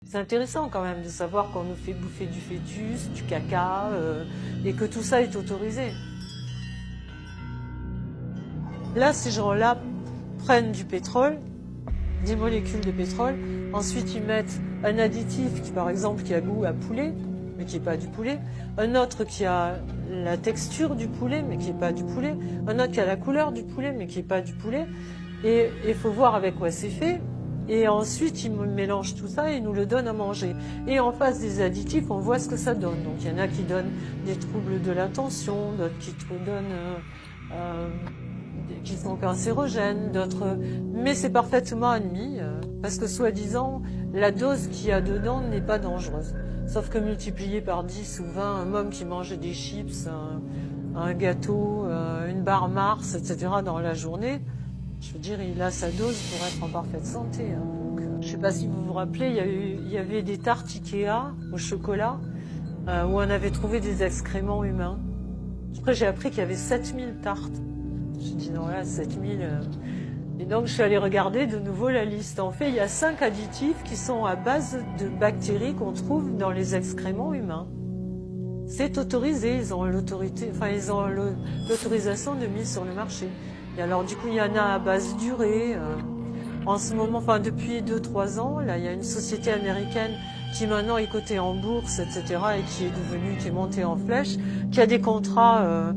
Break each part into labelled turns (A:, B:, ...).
A: C'est intéressant quand même de savoir qu'on nous fait bouffer du fœtus, du caca, et que tout ça est autorisé. Là, ces gens-là prennent du pétrole, des molécules de pétrole, ensuite ils mettent un additif qui, par exemple, qui a goût à poulet, mais qui n'est pas du poulet, un autre qui a la texture du poulet, mais qui n'est pas du poulet, un autre qui a la couleur du poulet, mais qui n'est pas du poulet, et il faut voir avec quoi c'est fait. Et ensuite, ils mélangent tout ça et ils nous le donnent à manger. Et en face des additifs, on voit ce que ça donne. Donc, il y en a qui donnent des troubles de l'attention, d'autres qui donnent, qui sont cancérogènes, d'autres. Mais c'est parfaitement admis, parce que soi-disant, la dose qu'il y a dedans n'est pas dangereuse. Sauf que multiplié par 10 ou 20, un homme qui mange des chips, un gâteau, une barre Mars, etc. dans la journée, je veux dire, il a sa dose pour être en parfaite santé. Donc, je ne sais pas si vous vous rappelez, il y avait des tartes Ikea au chocolat où on avait trouvé des excréments humains. Après, j'ai appris qu'il y avait 7000 tartes. J'ai dit non, là, 7000... Et donc, je suis allée regarder de nouveau la liste. En fait, il y a 5 additifs qui sont à base de bactéries qu'on trouve dans les excréments humains. C'est autorisé, ils ont l'autorité, enfin, ils ont l'autorisation de mise sur le marché. Et alors, du coup, il y en a à base d'urée. En ce moment, enfin, depuis 2-3 ans, là, il y a une société américaine qui maintenant est cotée en bourse, etc., et qui est montée en flèche, qui a des contrats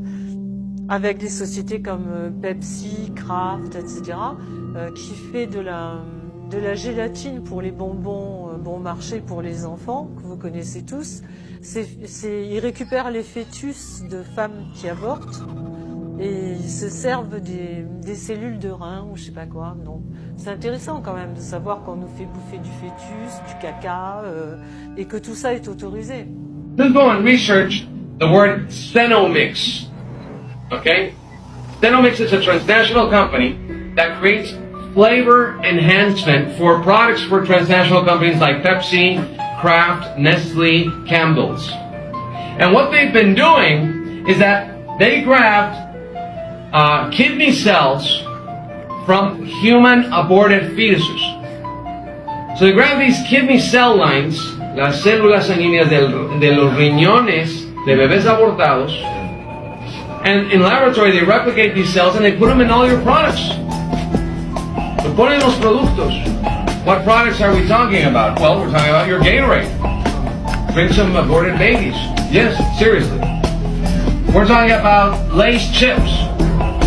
A: avec des sociétés comme Pepsi, Kraft, etc., qui fait de la gélatine pour les bonbons bon marché pour les enfants, que vous connaissez tous. Ils récupèrent les fœtus de femmes qui avortent, et ils se servent des cellules de rein ou je sais pas quoi. Donc c'est intéressant quand même de savoir qu'on nous fait bouffer du fœtus, du caca, et que tout ça est autorisé.
B: Just go and research the word Stenomix. Okay? Stenomix is a transnational company that creates flavor enhancement for products for transnational companies like Pepsi, Kraft, Nestle, Campbell's. And what they've been doing is that they grabbed kidney cells from human aborted fetuses. So they grab these kidney cell lines, las células sanguíneas de los riñones de bebés abortados, and in laboratory they replicate these cells and they put them in all your products. Lo ponen los productos. What products are we talking about? Well, we're talking about your Gatorade. Drink some aborted babies. Yes, seriously. We're talking about Lay's chips.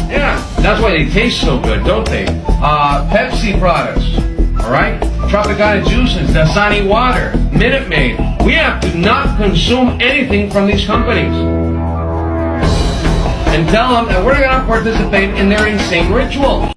B: Yeah, that's why they taste so good, don't they? Pepsi products, all right? Tropicana juices, Dasani water, Minute Maid. We have to not consume anything from these companies. And tell them that we're going to participate in their insane ritual.